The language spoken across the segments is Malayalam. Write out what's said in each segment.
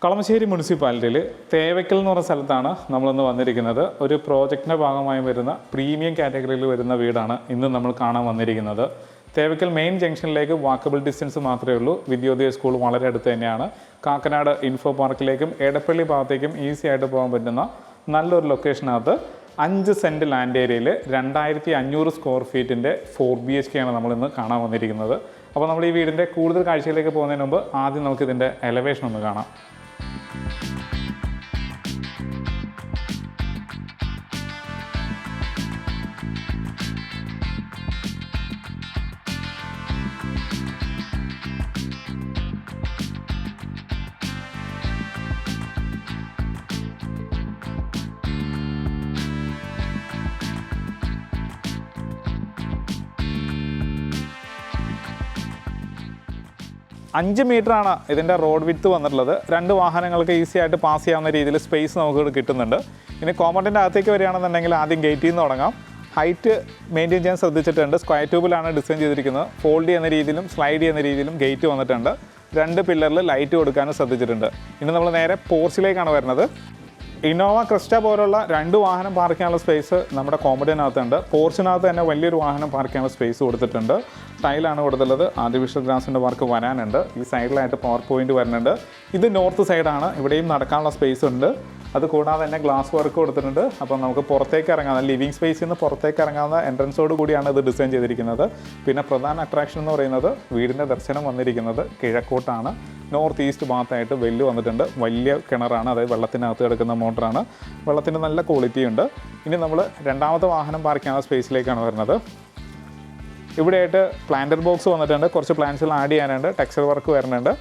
കളമശ്ശേരി മുനിസിപ്പാലിറ്റിയിൽ തേവയ്ക്കൽ എന്ന് പറഞ്ഞ സ്ഥലത്താണ് നമ്മളിന്ന് വന്നിരിക്കുന്നത്. ഒരു പ്രോജക്റ്റിൻ്റെ ഭാഗമായി വരുന്ന പ്രീമിയം കാറ്റഗറിയിൽ വരുന്ന വീടാണ് ഇന്ന് നമ്മൾ കാണാൻ വന്നിരിക്കുന്നത്. തേവയ്ക്കൽ മെയിൻ ജംഗ്ഷനിലേക്ക് വാക്കബിൾ ഡിസ്റ്റൻസ് മാത്രമേ ഉള്ളൂ. വിദ്യോദയ സ്കൂൾ വളരെ അടുത്ത് തന്നെയാണ്. കാക്കനാട് ഇൻഫോ പാർക്കിലേക്കും എടപ്പള്ളി ഭാഗത്തേക്കും ഈസി ആയിട്ട് പോകാൻ പറ്റുന്ന നല്ലൊരു ലൊക്കേഷനകത്ത് 5 സെൻറ്റ് ലാൻഡ് ഏരിയയിൽ 2500 സ്ക്വയർ ഫീറ്റിൻ്റെ 4 BHK ആണ് നമ്മളിന്ന് കാണാൻ വന്നിരിക്കുന്നത്. അപ്പോൾ നമ്മൾ ഈ വീടിൻ്റെ കൂടുതൽ കാഴ്ചയിലേക്ക് പോകുന്നതിന് മുമ്പ് ആദ്യം നമുക്കിതിൻ്റെ എലവേഷൻ ഒന്ന് കാണാം. അഞ്ച് മീറ്ററാണ് ഇതിൻ്റെ റോഡ് വിഡ്ത്ത് വന്നിട്ടുള്ളത്. 2 വാഹനങ്ങൾക്ക് ഈസി ആയിട്ട് പാസ് ചെയ്യാവുന്ന രീതിയിൽ സ്പേസ് നമുക്ക് കിട്ടുന്നുണ്ട്. ഇനി കോമ്പൗണ്ടിൻ്റെ അകത്തേക്ക് വരികയാണെന്നുണ്ടെങ്കിൽ ആദ്യം ഗേറ്റിൽ നിന്ന് തുടങ്ങാം. ഹൈറ്റ് മെയിൻറ്റെയിൻ ചെയ്യാൻ ശ്രദ്ധിച്ചിട്ടുണ്ട്. സ്ക്വയർ ട്യൂബിലാണ് ഡിസൈൻ ചെയ്തിരിക്കുന്നത്. ഫോൾഡ് ചെയ്യുന്ന രീതിയിലും സ്ലൈഡ് ചെയ്യുന്ന രീതിയിലും ഗേറ്റ് വന്നിട്ടുണ്ട്. 2 പില്ലറിൽ ലൈറ്റ് കൊടുക്കാനും ശ്രദ്ധിച്ചിട്ടുണ്ട്. ഇനി നമ്മൾ നേരെ പോർച്ചിലേക്കാണ് വരുന്നത്. ഇന്നോവ ക്രിസ്റ്റ പോലുള്ള 2 വാഹനം പാർക്ക് ചെയ്യാനുള്ള സ്പേസ് നമ്മുടെ കോമ്പൗണ്ടിനകത്തുണ്ട്. പോർച്ചിനകത്ത് തന്നെ വലിയൊരു വാഹനം പാർക്ക് ചെയ്യാനുള്ള സ്പേസ് കൊടുത്തിട്ടുണ്ട്. ടൈലാണ് കൊടുത്തുള്ളത്. ആർട്ടിഫിഷ്യൽ ഗ്രാസിൻ്റെ വർക്ക് വരാനുണ്ട്. ഈ സൈഡിലായിട്ട് പവർ പോയിന്റ് വരുന്നുണ്ട്. ഇത് നോർത്ത് സൈഡാണ്. ഇവിടെയും നടക്കാനുള്ള സ്പേസ് ഉണ്ട്. അത് കൂടാതെ തന്നെ ഗ്ലാസ് വർക്ക് കൊടുത്തിട്ടുണ്ട്. അപ്പോൾ നമുക്ക് പുറത്തേക്ക് ഇറങ്ങാവുന്ന ലിവിങ് സ്പേസിൽ നിന്ന് പുറത്തേക്ക് ഇറങ്ങാവുന്ന എൻട്രൻസോട് കൂടിയാണ് ഇത് ഡിസൈൻ ചെയ്തിരിക്കുന്നത്. പിന്നെ പ്രധാന അട്രാക്ഷൻ എന്ന് പറയുന്നത് വീടിൻ്റെ ദർശനം വന്നിരിക്കുന്നത് കിഴക്കോട്ടാണ്. നോർത്ത് ഈസ്റ്റ് ഭാഗത്തായിട്ട് വെല്ല് വന്നിട്ടുണ്ട്. വലിയ കിണറാണ്, അതായത് വെള്ളത്തിനകത്ത് കിടക്കുന്ന മോട്ടറാണ്. വെള്ളത്തിന് നല്ല ക്വാളിറ്റി ഉണ്ട്. ഇനി നമ്മൾ രണ്ടാമത്തെ വാഹനം പാർക്ക് ചെയ്യാനുള്ള സ്പേസിലേക്കാണ് വരുന്നത്. ഇവിടെയായിട്ട് പ്ലാന്റർ ബോക്സ് വന്നിട്ടുണ്ട്. കുറച്ച് പ്ലാന്റ്സുകൾ ആഡ് ചെയ്യാനുണ്ട്. ടെക്സ്ചർ വർക്ക് വരുന്നുണ്ട്.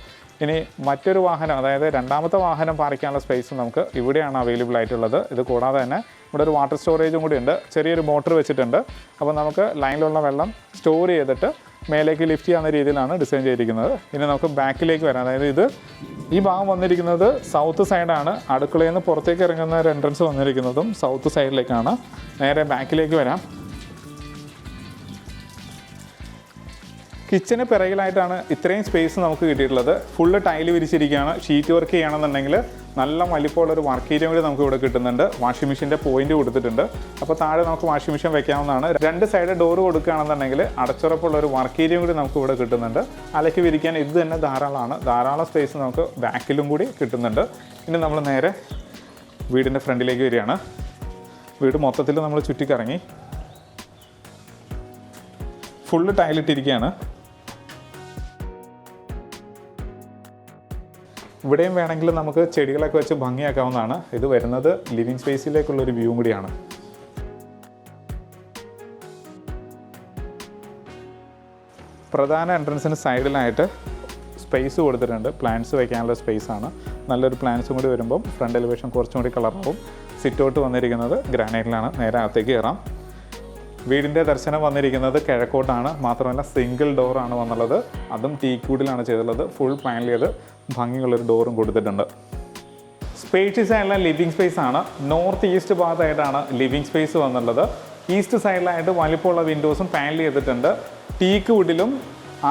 ഇനി മറ്റൊരു വാഹനം, അതായത് രണ്ടാമത്തെ വാഹനം പാർക്ക് ചെയ്യാനുള്ള സ്പേസ് നമുക്ക് ഇവിടെയാണ് അവൈലബിൾ ആയിട്ടുള്ളത്. ഇത് കൂടാതെ തന്നെ ഇവിടെ ഒരു വാട്ടർ സ്റ്റോറേജും കൂടി ഉണ്ട്. ചെറിയൊരു മോട്ടർ വെച്ചിട്ടുണ്ട്. അപ്പോൾ നമുക്ക് ലൈനിലുള്ള വെള്ളം സ്റ്റോർ ചെയ്തിട്ട് മേലേക്ക് ലിഫ്റ്റ് ചെയ്യുന്ന രീതിയിലാണ് ഡിസൈൻ ചെയ്തിരിക്കുന്നത്. ഇനി നമുക്ക് ബാക്കിലേക്ക് വരാം. അതായത് ഈ ഭാഗം വന്നിരിക്കുന്നത് സൗത്ത് സൈഡാണ്. അടുക്കളയിൽ നിന്ന് പുറത്തേക്ക് ഇറങ്ങുന്ന ഒരു എൻട്രൻസ് വന്നിരിക്കുന്നതും സൗത്ത് സൈഡിലേക്കാണ്. നേരെ ബാക്കിലേക്ക് വരാം. കിച്ചന് പിറകിലായിട്ടാണ് ഇത്രയും സ്പേസ് നമുക്ക് കിട്ടിയിട്ടുള്ളത്. ഫുള്ള് ടൈല് വിരിച്ചിരിക്കുകയാണ്. ഷീറ്റ് വർക്ക് ചെയ്യുകയാണെന്നുണ്ടെങ്കിൽ നല്ല വലിപ്പമുള്ളൊരു വർക്ക് ഏരിയ കൂടി നമുക്ക് ഇവിടെ കിട്ടുന്നുണ്ട്. വാഷിംഗ് മെഷീൻ്റെ പോയിന്റ് കൊടുത്തിട്ടുണ്ട്. അപ്പോൾ താഴെ നമുക്ക് വാഷിംഗ് മെഷീൻ വെക്കാവുന്നതാണ്. 2 സൈഡ് ഡോർ കൊടുക്കുകയാണെന്നുണ്ടെങ്കിൽ അടച്ചുറപ്പുള്ളൊരു വർക്ക് ഏരിയ കൂടി നമുക്ക് ഇവിടെ കിട്ടുന്നുണ്ട്. അലക്കി വിരിക്കാൻ ഇത് തന്നെ ധാരാളം സ്പേസ് നമുക്ക് ബാക്കിലും കൂടി കിട്ടുന്നുണ്ട്. ഇനി നമ്മൾ നേരെ വീടിൻ്റെ ഫ്രണ്ടിലേക്ക് വരികയാണ്. വീട് മൊത്തത്തിൽ നമ്മൾ ചുറ്റിക്കറങ്ങി ഫുള്ള് ടൈലിട്ടിരിക്കുകയാണ്. ഇവിടെയും വേണമെങ്കിൽ നമുക്ക് ചെടികളൊക്കെ വെച്ച് ഭംഗിയാക്കാവുന്നതാണ്. ഇത് വരുന്നത് ലിവിങ് സ്പേസിലേക്കുള്ളൊരു വ്യൂ കൂടിയാണ്. പ്രധാന എൻട്രൻസിന് സൈഡിലായിട്ട് സ്പേസ് കൊടുത്തിട്ടുണ്ട്. പ്ലാന്റ്സ് വയ്ക്കാനുള്ള സ്പേസാണ്. നല്ലൊരു പ്ലാന്റ്സും കൂടി വരുമ്പം ഫ്രണ്ട് എലിവേഷൻ കുറച്ചും കൂടി കളറാവും. സിറ്റൗട്ട് വന്നിരിക്കുന്നത് ഗ്രാനൈറ്റിലാണ്. നേരെ അകത്തേക്ക് കയറാം. വീടിൻ്റെ ദർശനം വന്നിരിക്കുന്നത് കിഴക്കോട്ടാണ്. മാത്രമല്ല സിംഗിൾ ഡോറാണ് വന്നുള്ളത്. അതും ടീക്കൂഡിലാണ് ചെയ്തിട്ടുള്ളത്. ഫുൾ പാനൽ ചെയ്ത് ഭംഗിയുള്ളൊരു ഡോറും കൊടുത്തിട്ടുണ്ട്. സ്പേഷ്യസ് ആയിട്ടുള്ള ലിവിങ് സ്പേസ് ആണ്. നോർത്ത് ഈസ്റ്റ് ഭാഗത്തായിട്ടാണ് ലിവിങ് സ്പേസ് വന്നുള്ളത്. ഈസ്റ്റ് സൈഡിലായിട്ട് വലിപ്പമുള്ള വിൻഡോസും പാനൽ ചെയ്തിട്ടുണ്ട്. ടീക്ക് വുഡിലും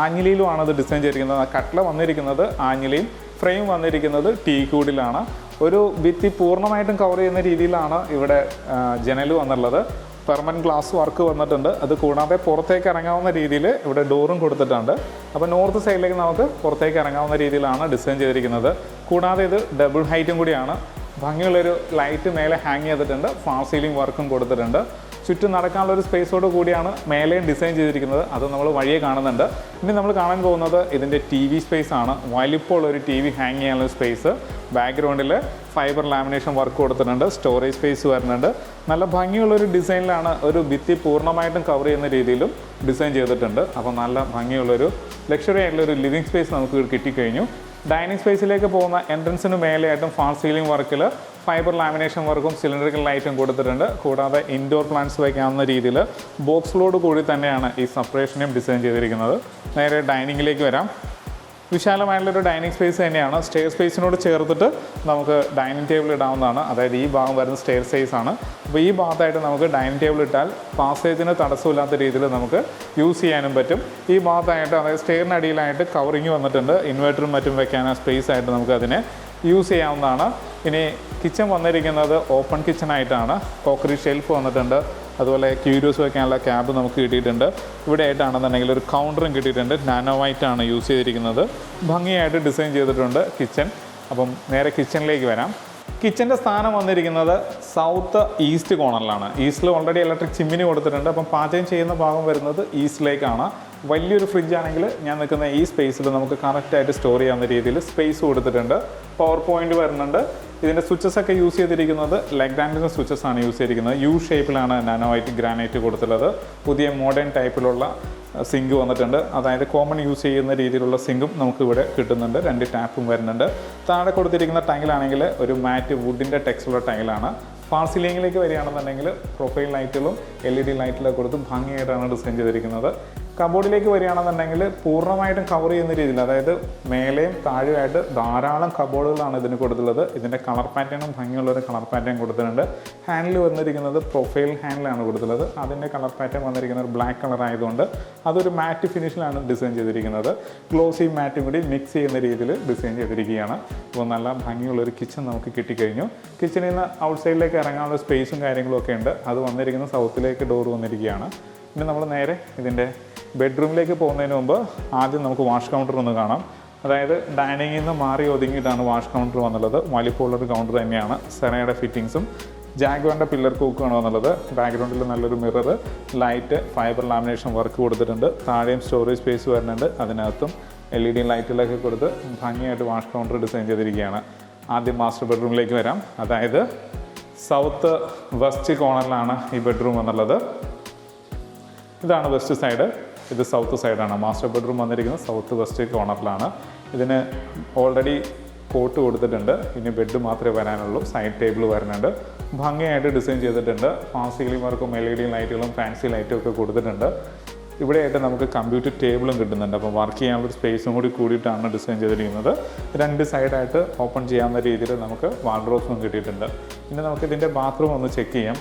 ആഞ്ഞിലിയിലുമാണ് ഇത് ഡിസൈൻ ചെയ്തിരിക്കുന്നത്. കട്ട്ല വന്നിരിക്കുന്നത് ആഞ്ഞിലിയും, ഫ്രെയിം വന്നിരിക്കുന്നത് ടീക്ക് വുഡിലാണ്. ഒരു ഭിത്തി പൂർണ്ണമായിട്ടും കവർ ചെയ്യുന്ന രീതിയിലാണ് ഇവിടെ ജനൽ വന്നുള്ളത്. പെർമനൻറ്റ് ഗ്ലാസ് വർക്ക് വന്നിട്ടുണ്ട്. അത് കൂടാതെ പുറത്തേക്ക് ഇറങ്ങാവുന്ന രീതിയിൽ ഇവിടെ ഡോറും കൊടുത്തിട്ടുണ്ട്. അപ്പോൾ നോർത്ത് സൈഡിലേക്ക് നമുക്ക് പുറത്തേക്ക് ഇറങ്ങാവുന്ന രീതിയിലാണ് ഡിസൈൻ ചെയ്തിരിക്കുന്നത്. കൂടാതെ ഇത് ഡബിൾ ഹൈറ്റും കൂടിയാണ്. ഭംഗിയുള്ളൊരു ലൈറ്റ് മേലെ ഹാങ് ചെയ്തിട്ടുണ്ട്. ഫാൾ സീലിംഗ് വർക്കും കൊടുത്തിട്ടുണ്ട്. ചുറ്റും നടക്കാനുള്ളൊരു സ്പേസോട് കൂടിയാണ് മേലെയും ഡിസൈൻ ചെയ്തിരിക്കുന്നത്. അത് നമ്മൾ വഴിയെ കാണുന്നുണ്ട്. ഇനി നമ്മൾ കാണാൻ പോകുന്നത് ഇതിൻ്റെ TV സ്പേസ് ആണ്. വലിപ്പമുള്ളൊരു TV ഹാങ് ചെയ്യാനുള്ള സ്പേസ്. ബാക്ക്ഗ്രൗണ്ടിൽ ഫൈബർ ലാമിനേഷൻ വർക്ക് കൊടുത്തിട്ടുണ്ട്. സ്റ്റോറേജ് സ്പേസ് വരുന്നുണ്ട്. നല്ല ഭംഗിയുള്ളൊരു ഡിസൈനിലാണ്. ഒരു ഭിത്തി പൂർണ്ണമായിട്ടും കവർ ചെയ്യുന്ന രീതിയിലും ഡിസൈൻ ചെയ്തിട്ടുണ്ട്. അപ്പോൾ നല്ല ഭംഗിയുള്ളൊരു ലക്ഷറി ആയിട്ടുള്ളൊരു ലിവിങ് സ്പേസ് നമുക്ക് കിട്ടിക്കഴിഞ്ഞു. ഡൈനിങ് സ്പേസിലേക്ക് പോകുന്ന എൻട്രൻസിന് മേലെയായിട്ടും ഫാൾ സീലിംഗ് വർക്കിൽ ഫൈബർ ലാമിനേഷൻ വർക്കും സിലിണ്ടറിക്കൽ ലൈറ്റും കൊടുത്തിട്ടുണ്ട്. കൂടാതെ ഇൻഡോർ പ്ലാന്റ്സ് വയ്ക്കാവുന്ന രീതിയിൽ ബോക്സിലോട് കൂടി തന്നെയാണ് ഈ സെപ്പറേഷനും ഡിസൈൻ ചെയ്തിരിക്കുന്നത്. നേരെ ഡൈനിങ്ങിലേക്ക് വരാം. വിശാലമായിട്ടുള്ളൊരു ഡൈനിങ് സ്പേസ് തന്നെയാണ്. സ്റ്റെയർ സ്പേസിനോട് ചേർത്തിട്ട് നമുക്ക് ഡൈനിങ് ടേബിൾ ഇടാവുന്നതാണ്. അതായത് ഈ ഭാഗം വരുന്ന സ്റ്റെയർ സൈസ് ആണ്. അപ്പോൾ ഈ ഭാഗത്തായിട്ട് നമുക്ക് ഡൈനിങ് ടേബിൾ ഇട്ടാൽ പാസേജിന് തടസ്സമില്ലാത്ത രീതിയിൽ നമുക്ക് യൂസ് ചെയ്യാനും പറ്റും. ഈ ഭാഗത്തായിട്ട് അതായത് സ്റ്റെയറിനടിയിലായിട്ട് കവറിങ് വന്നിട്ടുണ്ട്. ഇൻവെർട്ടറും മറ്റും വെക്കാൻ സ്പേസ് ആയിട്ട് നമുക്ക് അതിനെ യൂസ് ചെയ്യാവുന്നതാണ്. ഇനി കിച്ചൺ വന്നിരിക്കുന്നത് ഓപ്പൺ കിച്ചണായിട്ടാണ്. കോക്കറി ഷെൽഫ് വന്നിട്ടുണ്ട്, അതുപോലെ ക്യൂരിയോസ് വെക്കാനുള്ള ക്യാബ് നമുക്ക് കിട്ടിയിട്ടുണ്ട്. ഇവിടെ ആയിട്ടാണെന്നുണ്ടെങ്കിൽ ഒരു കൗണ്ടറും കിട്ടിയിട്ടുണ്ട്. നാനോ വൈറ്റാണ് യൂസ് ചെയ്തിരിക്കുന്നത്. ഭംഗിയായിട്ട് ഡിസൈൻ ചെയ്തിട്ടുണ്ട് കിച്ചൺ. അപ്പം നേരെ കിച്ചണിലേക്ക് വരാം. കിച്ചൻ്റെ സ്ഥാനം വന്നിരിക്കുന്നത് സൗത്ത് ഈസ്റ്റ് കോർണറിലാണ്. ഈസ്റ്റിൽ ഓൾറെഡി ഇലക്ട്രിക് ചിമ്മിനി കൊടുത്തിട്ടുണ്ട്. അപ്പം പാചകം ചെയ്യുന്ന ഭാഗം വരുന്നത് ഈസ്റ്റിലേക്കാണ്. വലിയൊരു ഫ്രിഡ്ജാണെങ്കിൽ ഞാൻ നിൽക്കുന്ന ഈ സ്പേസിൽ നമുക്ക് കറക്റ്റായിട്ട് സ്റ്റോർ ചെയ്യാവുന്ന രീതിയിൽ സ്പേസ് കൊടുത്തിട്ടുണ്ട്. പവർ പോയിൻ്റ് വരുന്നുണ്ട്. ഇതിൻ്റെ സ്വിച്ചസ് ഒക്കെ യൂസ് ചെയ്തിരിക്കുന്നത് ലെഗ്രാൻഡിൻ്റെ സ്വിച്ചസ് ആണ് യൂസ് ചെയ്തിരിക്കുന്നത്. യു ഷേപ്പിലാണ് നാനോ വൈറ്റ് ഗ്രാനൈറ്റ് കൊടുത്തിട്ടുള്ളത്. പുതിയ മോഡേൺ ടൈപ്പിലുള്ള സിങ്ക് വന്നിട്ടുണ്ട്. അതായത് കോമൺ യൂസ് ചെയ്യുന്ന രീതിയിലുള്ള സിങ്കും നമുക്കിവിടെ കിട്ടുന്നുണ്ട്. 2 ടാപ്പും വരുന്നുണ്ട്. താഴെ കൊടുത്തിരിക്കുന്ന ടൈലാണെങ്കിൽ ഒരു മാറ്റ് വുഡിൻ്റെ ടെക്സ്റ്റുള്ള ടൈലാണ്. ഫാൾ സീലിംഗിലേക്ക് വരികയാണെന്നുണ്ടെങ്കിൽ പ്രൊഫൈൽ ലൈറ്റുകളും LED ലൈറ്റിലൊക്കെ കൊടുത്ത് ഭംഗിയായിട്ടാണ് ഡിസൈൻ ചെയ്തിരിക്കുന്നത്. കബോർഡിലേക്ക് വരികയാണെന്നുണ്ടെങ്കിൽ പൂർണ്ണമായിട്ടും കവർ ചെയ്യുന്ന രീതിയിൽ, അതായത് മേലെയും താഴെയായിട്ട് ധാരാളം കബോർഡുകളാണ് ഇതിന് കൊടുത്തുള്ളത്. ഇതിൻ്റെ കളർ പാറ്റേണും ഭംഗിയുള്ളൊരു കളർ പാറ്റേൺ കൊടുത്തിട്ടുണ്ട്. ഹാൻഡിൽ വന്നിരിക്കുന്നത് പ്രൊഫൈൽ ഹാൻഡിലാണ് കൊടുത്തുള്ളത്. അതിൻ്റെ കളർ പാറ്റേൺ വന്നിരിക്കുന്നത് ബ്ലാക്ക് കളർ ആയതുകൊണ്ട് അതൊരു മാറ്റ് ഫിനിഷിലാണ് ഡിസൈൻ ചെയ്തിരിക്കുന്നത്. ഗ്ലോസി മാറ്റും കൂടി മിക്സ് ചെയ്യുന്ന രീതിയിൽ ഡിസൈൻ ചെയ്തിരിക്കുകയാണ്. അപ്പോൾ നല്ല ഭംഗിയുള്ളൊരു കിച്ചൺ നമുക്ക് കിട്ടിക്കഴിഞ്ഞു. കിച്ചണിൽ നിന്ന് ഔട്ട് സൈഡിലേക്ക് ഇറങ്ങാനുള്ള സ്പേസും കാര്യങ്ങളും ഒക്കെ ഉണ്ട്. അത് വന്നിരിക്കുന്ന സൗത്തിലേക്ക് ഡോർ വന്നിരിക്കുകയാണ്. ഇനി നമ്മൾ നേരെ ഇതിൻ്റെ ബെഡ്റൂമിലേക്ക് പോകുന്നതിന് മുമ്പ് ആദ്യം നമുക്ക് വാഷ് കൗണ്ടർ ഒന്ന് കാണാം. അതായത് ഡൈനിങ്ങിൽ നിന്ന് മാറി ഒതുങ്ങിയിട്ടാണ് വാഷ് കൗണ്ടർ വന്നുള്ളത്. വലിപ്പമുള്ളൊരു കൗണ്ടർ തന്നെയാണ്. സെറയുടെ ഫിറ്റിങ്സും ജാഗ്വാറിൻ്റെ പില്ലർ കൂക്കാണ് വന്നുള്ളത്. ബാക്ക്ഗ്രൗണ്ടിൽ നല്ലൊരു mirror, light, fibre lamination work കൊടുത്തിട്ടുണ്ട്. താഴെയും സ്റ്റോറേജ് സ്പേസ് വരുന്നുണ്ട്. അതിനകത്തും LED ലൈറ്റിലൊക്കെ കൊടുത്ത് ഭംഗിയായിട്ട് വാഷ് കൗണ്ടർ ഡിസൈൻ ചെയ്തിരിക്കുകയാണ്. ആദ്യം മാസ്റ്റർ ബെഡ്റൂമിലേക്ക് വരാം. അതായത് സൗത്ത് വെസ്റ്റ് കോർണറിലാണ് ഈ ബെഡ്റൂം വന്നുള്ളത്. ഇതാണ് വെസ്റ്റ് സൈഡ്, ഇത് സൗത്ത് സൈഡാണ്. മാസ്റ്റർ ബെഡ്റൂം വന്നിരിക്കുന്നത് സൗത്ത് വെസ്റ്റ് കോർണറിലാണ്. ഇതിന് ഓൾറെഡി കോട്ട് കൊടുത്തിട്ടുണ്ട്. ഇനി ബെഡ് മാത്രമേ വരാനുള്ളൂ. സൈഡ് ടേബിൾ വരുന്നുണ്ട്. ഭംഗിയായിട്ട് ഡിസൈൻ ചെയ്തിട്ടുണ്ട്. ഫാൾ സീലിംഗ് വർക്കും LED ലൈറ്റുകളും ഫാൻസി ലൈറ്റും ഒക്കെ കൊടുത്തിട്ടുണ്ട്. ഇവിടെയായിട്ട് നമുക്ക് കമ്പ്യൂട്ടർ ടേബിളും കിട്ടുന്നുണ്ട്. അപ്പോൾ വർക്ക് ചെയ്യാനുള്ള സ്പേസും കൂടിയിട്ടാണ് ഡിസൈൻ ചെയ്തിരിക്കുന്നത്. 2 സൈഡായിട്ട് ഓപ്പൺ ചെയ്യാവുന്ന രീതിയിൽ നമുക്ക് വാർഡ്രോബ്സും കിട്ടിയിട്ടുണ്ട്. ഇനി നമുക്ക് ഇതിൻ്റെ ബാത്റൂം ഒന്ന് ചെക്ക് ചെയ്യാം.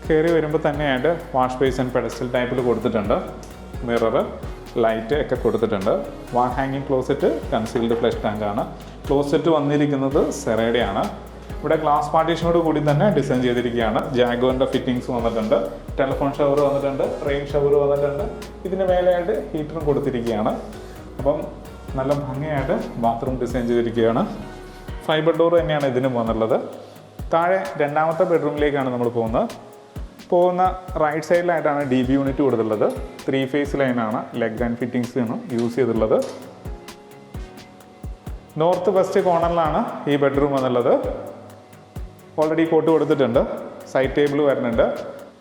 കയറി വരുമ്പോൾ തന്നെയായിട്ട് വാഷ് ബേസിൻ പെഡസ്റ്റൽ ടൈപ്പിൽ കൊടുത്തിട്ടുണ്ട്. മിറർ, ലൈറ്റ് ഒക്കെ കൊടുത്തിട്ടുണ്ട്. വാൾ ഹാങ്ങിങ് ക്ലോസറ്റ് കൺസീൽഡ് ഫ്ലഷ് ടാങ്കാണ്. ക്ലോസറ്റ് വന്നിരിക്കുന്നത് സെറയുടെയാണ്. ഇവിടെ ഗ്ലാസ് പാർട്ടീഷനോട് കൂടി തന്നെ ഡിസൈൻ ചെയ്തിരിക്കുകയാണ്. ജാഗ്വാറിൻ്റെ ഫിറ്റിങ്സ് വന്നിട്ടുണ്ട്. ടെലിഫോൺ ഷവർ വന്നിട്ടുണ്ട്. റെയിൻ ഷവർ വന്നിട്ടുണ്ട്. ഇതിന് മേലെയായിട്ട് ഹീറ്ററും കൊടുത്തിരിക്കുകയാണ്. അപ്പം നല്ല ഭംഗിയായിട്ട് ബാത്റൂം ഡിസൈൻ ചെയ്തിരിക്കുകയാണ്. ഫൈബർ ഡോർ തന്നെയാണ് ഇതിനും വന്നുള്ളത്. താഴെ രണ്ടാമത്തെ ബെഡ്റൂമിലേക്കാണ് നമ്മൾ പോകുന്ന റൈറ്റ് സൈഡിലായിട്ടാണ് DB യൂണിറ്റ് കൊടുത്തിട്ടുള്ളത്. 3 ഫേസ് ലൈനാണ്. ലെഗ് ആൻഡ് ഫിറ്റിങ്സ് ആണ് യൂസ് ചെയ്തിട്ടുള്ളത്. നോർത്ത് വെസ്റ്റ് കോർണറിലാണ് ഈ ബെഡ്റൂം വന്നുള്ളത്. ഓൾറെഡി കോട്ട് കൊടുത്തിട്ടുണ്ട്. സൈഡ് ടേബിൾ വരുന്നുണ്ട്.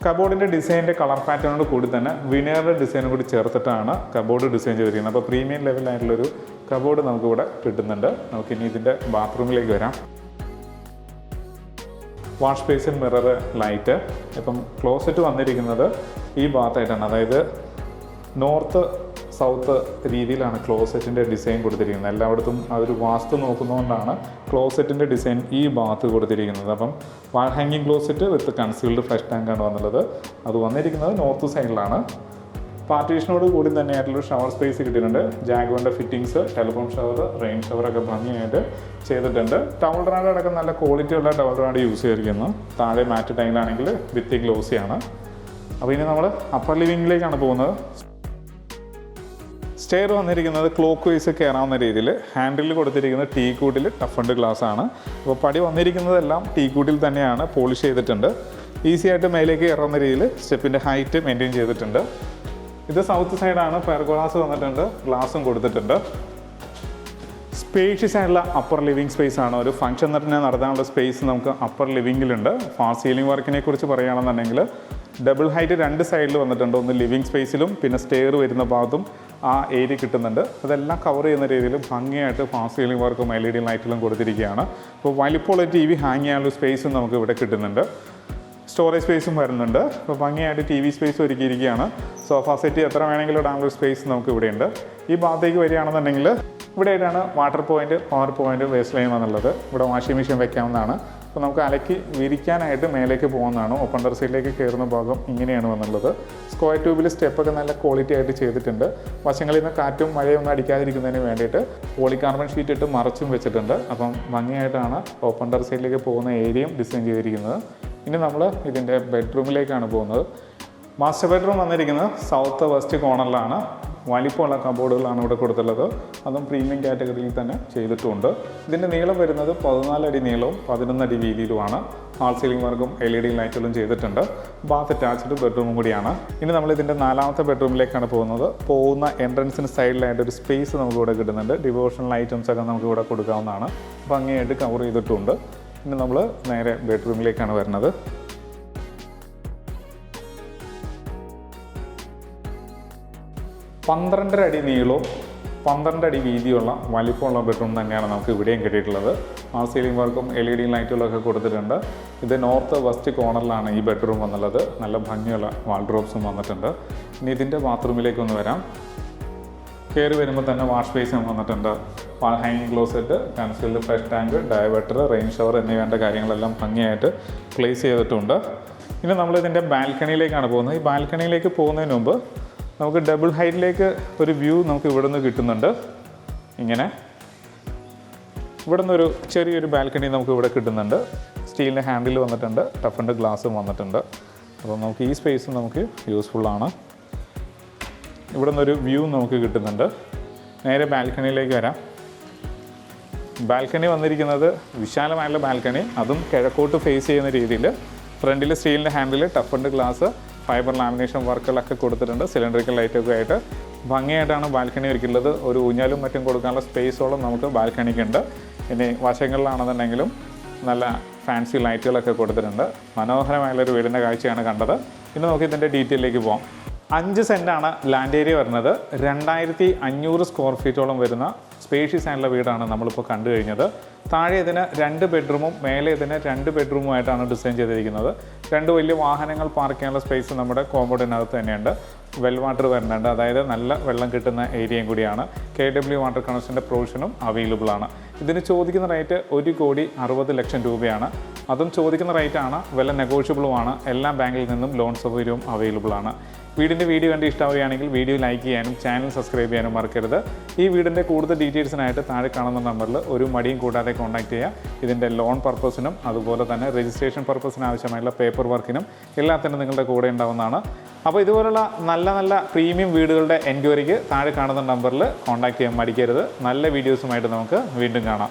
കബോർഡിൻ്റെ ഡിസൈനിൻ്റെ കളർ പാറ്റേണോട് കൂടി തന്നെ വിനയറിൻ്റെ ഡിസൈനും കൂടി ചേർത്തിട്ടാണ് കബോർഡ് ഡിസൈൻ ചെയ്തിരിക്കുന്നത്. അപ്പോൾ പ്രീമിയം ലെവലായിട്ടുള്ളൊരു കബോർഡ് നമുക്കിവിടെ കിട്ടുന്നുണ്ട്. നമുക്കിനി ഇതിൻ്റെ ബാത്റൂമിലേക്ക് വരാം. Wash basin, mirror, light. ഇപ്പം ക്ലോസറ്റ് വന്നിരിക്കുന്നത് ഈ ഭാഗത്തായിട്ടാണ്. അതായത് നോർത്ത് സൗത്ത് രീതിയിലാണ് ക്ലോസറ്റിൻ്റെ ഡിസൈൻ കൊടുത്തിരിക്കുന്നത്. എല്ലായിടത്തും അതൊരു വാസ്തു നോക്കുന്നതുകൊണ്ടാണ് ക്ലോസറ്റിൻ്റെ ഡിസൈൻ ഈ ഭാഗത്ത് കൊടുത്തിരിക്കുന്നത്. അപ്പം വാൾ ഹാങ്ങിങ് ക്ലോസറ്റ് വിത്ത് കൺസീൽഡ് ഫ്ലഷ് ടാങ്കാണ് വന്നുള്ളത്. അത് വന്നിരിക്കുന്നത് നോർത്ത് സൈഡിലാണ്. പാർട്ടീഷനോട് കൂടി തന്നെയായിട്ടുള്ളൊരു ഷവർ സ്പേസ് കിട്ടിയിട്ടുണ്ട്. ജാഗ്വാറിൻ്റെ ഫിറ്റിങ്സ്, ടെലിഫോൺ ഷവർ, റെയിൻ ഷവറൊക്കെ ഭംഗിയായിട്ട് ചെയ്തിട്ടുണ്ട്. ടവൽ റാഡ് അടക്കം നല്ല ക്വാളിറ്റിയുള്ള ടവൽ റാഡ് യൂസ് ചെയ്തിരിക്കുന്നു. താഴെ മാറ്റ് ടൈലാണെങ്കിൽ വിത്ത് ഗ്ലോസിയാണ്. അപ്പോൾ ഇനി നമ്മൾ അപ്പർ ലിവിങ്ങിലേക്കാണ് പോകുന്നത്. സ്റ്റെയർ വന്നിരിക്കുന്നത് ക്ലോക്ക് വൈസ് കയറാവുന്ന രീതിയിൽ. ഹാൻഡിൽ കൊടുത്തിരിക്കുന്നത് ടീ കൂട്ടിൽ ടഫൻഡ് ഗ്ലാസ് ആണ്. അപ്പോൾ പടി വന്നിരിക്കുന്നതെല്ലാം ടീ കൂട്ടിൽ തന്നെയാണ് പോളിഷ് ചെയ്തിട്ടുണ്ട്. ഈസി ആയിട്ട് മേലേക്ക് കയറുന്ന രീതിയിൽ സ്റ്റെപ്പിൻ്റെ ഹൈറ്റ് മെയിൻറ്റെയിൻ ചെയ്തിട്ടുണ്ട്. ഇത് സൗത്ത് സൈഡാണ്. പെർഗോളാസ് വന്നിട്ടുണ്ട്. ഗ്ലാസും കൊടുത്തിട്ടുണ്ട്. സ്പേഷ്യസ് ആയിട്ടുള്ള അപ്പർ ലിവിങ് സ്പേസ് ആണ്. ഒരു ഫംഗ്ഷൻ തന്നെ നടത്താനുള്ള സ്പേസ് നമുക്ക് അപ്പർ ലിവിങ്ങിലുണ്ട്. ഫാൾ സീലിംഗ് വർക്കിനെ കുറിച്ച് പറയുകയാണെന്നുണ്ടെങ്കിൽ ഡബിൾ ഹൈറ്റ് 2 സൈഡിൽ വന്നിട്ടുണ്ട്. ഒന്ന് ലിവിങ് സ്പേസിലും പിന്നെ സ്റ്റെയർ വരുന്ന ഭാഗത്തും ആ ഏരിയ കിട്ടുന്നുണ്ട്. അതെല്ലാം കവർ ചെയ്യുന്ന രീതിയിൽ ഭംഗിയായിട്ട് ഫാൾ സീലിംഗ് വർക്കും LED ലൈറ്റിലും കൊടുത്തിരിക്കുകയാണ്. അപ്പോൾ വലിപ്പമുള്ള TV ഹാങ് ചെയ്യാനുള്ള സ്പേസും നമുക്ക് ഇവിടെ കിട്ടുന്നുണ്ട്. സ്റ്റോറേജ് സ്പേസും വരുന്നുണ്ട്. അപ്പോൾ ഭംഗിയായിട്ട് TV സ്പേസ് ഒരുക്കിയിരിക്കുകയാണ്. സോഫ സെറ്റ് എത്ര വേണമെങ്കിലും ഇടാനുള്ള സ്പേസ് നമുക്ക് ഇവിടെയുണ്ട്. ഈ ഭാഗത്തേക്ക് വരികയാണെന്നുണ്ടെങ്കിൽ ഇവിടെയായിട്ടാണ് water point, power point, waste line എന്നുള്ളത്. ഇവിടെ വാഷിംഗ് മെഷീൻ വെക്കാവുന്നതാണ്. അപ്പോൾ നമുക്ക് അലക്കി വിരിക്കാനായിട്ട് മേലേക്ക് പോകുന്നതാണ്. ഓപ്പൺ ടെറസിലേക്ക് കയറുന്ന ഭാഗം ഇങ്ങനെയാണ് വന്നുള്ളത്. സ്ക്വയർ ട്യൂബിൽ സ്റ്റെപ്പൊക്കെ നല്ല ക്വാളിറ്റി ആയിട്ട് ചെയ്തിട്ടുണ്ട്. വശങ്ങളിൽ നിന്ന് കാറ്റും മഴയും ഒന്നും അടിക്കാതിരിക്കുന്നതിന് വേണ്ടിയിട്ട് പോളികാർബൺ ഷീറ്റ് ഇട്ട് മറച്ചും വെച്ചിട്ടുണ്ട്. അപ്പം ഭംഗിയായിട്ടാണ് ഓപ്പൺ ടെറസിലേക്ക് പോകുന്ന ഏരിയയും ഡിസൈൻ ചെയ്തിരിക്കുന്നത്. ഇനി നമ്മൾ ഇതിൻ്റെ ബെഡ്റൂമിലേക്കാണ് പോകുന്നത്. മാസ്റ്റർ ബെഡ്റൂം വന്നിരിക്കുന്നത് സൗത്ത് വെസ്റ്റ് കോർണറിലാണ്. വലിപ്പമുള്ള കബോർഡുകളാണ് ഇവിടെ കൊടുത്തുള്ളത്. അതും പ്രീമിയം കാറ്റഗറിയിൽ തന്നെ ചെയ്തിട്ടുമുണ്ട്. ഇതിൻ്റെ നീളം വരുന്നത് 14 അടി നീളവും 11 അടി വീതിയിലുമാണ്. ഹാൾ സീലിംഗ് വർക്കും LED ലൈറ്റുകളും ചെയ്തിട്ടുണ്ട്. ബാത്ത് അറ്റാച്ച്ഡ് ബെഡ്റൂമും കൂടിയാണ്. ഇനി നമ്മൾ ഇതിൻ്റെ 4ാമത്തെ ബെഡ്റൂമിലേക്കാണ് പോകുന്നത്. പോകുന്ന എൻട്രൻസിന് സൈഡിലായിട്ട് ഒരു സ്പേസ് നമുക്കിവിടെ കിട്ടുന്നുണ്ട്. ഡിവോഷണൽ ഐറ്റംസ് ഒക്കെ നമുക്ക് ഇവിടെ കൊടുക്കാവുന്നതാണ്. ഭംഗിയായിട്ട് കവർ ചെയ്തിട്ടുണ്ട്. ഇനി നമ്മൾ നേരെ ബെഡ്റൂമിലേക്കാണ് വരുന്നത്. 12 അടി നീളവും 12 അടി വീതിയുള്ള വലിപ്പമുള്ള ബെഡ്റൂം തന്നെയാണ് നമുക്ക് ഇവിടെയും കിട്ടിയിട്ടുള്ളത്. ഹാൾ സീലിംഗ് വർക്കും LED ലൈറ്റുകളൊക്കെ കൊടുത്തിട്ടുണ്ട്. ഇത് നോർത്ത് വെസ്റ്റ് കോർണറിലാണ് ഈ ബെഡ്റൂം വന്നുള്ളത്. നല്ല ഭംഗിയുള്ള വാൾഡ്രോബ്സും വന്നിട്ടുണ്ട്. ഇനി ഇതിൻ്റെ ബാത്റൂമിലേക്കൊന്ന് വരാം. കയറി വരുമ്പോൾ തന്നെ വാഷ് ബേസിൻ വന്നിട്ടുണ്ട്. വാൾ ഹാങ്ങിങ് closet, concealed flush tank, diverter, rain shower എന്നിവ വേണ്ട കാര്യങ്ങളെല്ലാം ഭംഗിയായിട്ട് പ്ലേസ് ചെയ്തിട്ടുണ്ട്. ഇനി നമ്മളിതിൻ്റെ ബാൽക്കണിയിലേക്കാണ് പോകുന്നത്. ഈ ബാൽക്കണിയിലേക്ക് പോകുന്നതിന് മുമ്പ് നമുക്ക് ഡബിൾ ഹൈറ്റിലേക്ക് ഒരു വ്യൂ നമുക്ക് ഇവിടെ നിന്ന് കിട്ടുന്നുണ്ട്. ഇങ്ങനെ ഇവിടെ നിന്നൊരു ചെറിയൊരു ബാൽക്കണി നമുക്ക് ഇവിടെ കിട്ടുന്നുണ്ട്. സ്റ്റീലിൻ്റെ ഹാൻഡിൽ വന്നിട്ടുണ്ട്. ടഫിൻ്റെ ഗ്ലാസും വന്നിട്ടുണ്ട്. അപ്പോൾ നമുക്ക് ഈ സ്പേസ് നമുക്ക് യൂസ്ഫുള്ളാണ്. ഇവിടെ നിന്നൊരു വ്യൂ നമുക്ക് കിട്ടുന്നുണ്ട്. നേരെ ബാൽക്കണിയിലേക്ക് വരാം. ബാൽക്കണി വന്നിരിക്കുന്നത് വിശാലമായുള്ള ബാൽക്കണി, അതും കിഴക്കോട്ട് ഫേസ് ചെയ്യുന്ന രീതിയിൽ. ഫ്രണ്ടിൽ സ്റ്റീലിൻ്റെ ഹാൻഡിൽ, ടഫിൻ്റെ ഗ്ലാസ്, ഫൈബർ ലാമിനേഷൻ വർക്കുകളൊക്കെ കൊടുത്തിട്ടുണ്ട്. സിലിണ്ടറിക്കൽ ലൈറ്റൊക്കെ ആയിട്ട് ഭംഗിയായിട്ടാണ് ബാൽക്കണി ഒരുക്കിയിട്ടുള്ളത്. ഒരു ഊഞ്ഞാലും മറ്റും കൊടുക്കാനുള്ള സ്പേസോളം നമുക്ക് ബാൽക്കണിക്കുണ്ട്. ഇനി വശങ്ങളിലാണെന്നുണ്ടെങ്കിലും നല്ല ഫാൻസി ലൈറ്റുകളൊക്കെ കൊടുത്തിട്ടുണ്ട്. മനോഹരമായുള്ളൊരു വീടിൻ്റെ കാഴ്ചയാണ് കണ്ടത്. ഇനി നമുക്ക് ഇതിൻ്റെ ഡീറ്റെയിലേക്ക് പോകാം. 5 സെൻറ്റാണ് ലാൻഡ് ഏരിയ വരുന്നത്. 2500 സ്ക്വയർ ഫീറ്റോളം വരുന്ന സ്പേഷ്യസ് ആയിട്ടുള്ള വീടാണ് നമ്മളിപ്പോൾ കണ്ടു കഴിഞ്ഞത്. താഴെ ഇതിന് 2 ബെഡ്റൂമും മേലെ ഇതിന് 2 ബെഡ്റൂമുമായിട്ടാണ് ഡിസൈൻ ചെയ്തിരിക്കുന്നത്. 2 വലിയ വാഹനങ്ങൾ പാർക്ക് ചെയ്യാനുള്ള സ്പേസ് നമ്മുടെ കോമ്പൗണ്ടിനകത്ത് തന്നെയുണ്ട്. വെൽ വാട്ടർ വരുന്നുണ്ട്, അതായത് നല്ല വെള്ളം കിട്ടുന്ന ഏരിയയും കൂടിയാണ്. KW വാട്ടർ കണക്ഷൻ്റെ പ്രൊവിഷനും അവൈലബിൾ ആണ്. ഇതിന് ചോദിക്കുന്ന റേറ്റ് 1,60,00,000 രൂപയാണ്. അതും ചോദിക്കുന്ന റേറ്റാണ്, വില നെഗോഷ്യബിളുമാണ്. എല്ലാ ബാങ്കിൽ നിന്നും ലോൺ സൗകര്യവും അവൈലബിൾ ആണ്. വീടിൻ്റെ വീഡിയോ കണ്ട് ഇഷ്ടമാവുകയാണെങ്കിൽ വീഡിയോ ലൈക്ക് ചെയ്യാനും ചാനൽ സബ്സ്ക്രൈബ് ചെയ്യാനും മറക്കരുത്. ഈ വീടിൻ്റെ കൂടുതൽ ഡീറ്റെയിൽസിനായിട്ട് താഴെ കാണുന്ന നമ്പറിൽ ഒരു മടിയും കൂടാതെ കോൺടാക്ട് ചെയ്യുക. ഇതിൻ്റെ ലോൺ പർപ്പസിനും അതുപോലെ തന്നെ രജിസ്ട്രേഷൻ പർപ്പസിന് ആവശ്യമായുള്ള പേപ്പർ വർക്കിനും എല്ലാത്തിനും നിങ്ങളുടെ കൂടെ ഉണ്ടാവുന്നതാണ്. അപ്പോൾ ഇതുപോലുള്ള നല്ല നല്ല പ്രീമിയം വീടുകളുടെ എൻക്വയറിക്ക് താഴെ കാണുന്ന നമ്പറിൽ കോൺടാക്ട് ചെയ്യാൻ മടിക്കരുത്. നല്ല വീഡിയോസുമായിട്ട് നമുക്ക് വീണ്ടും കാണാം.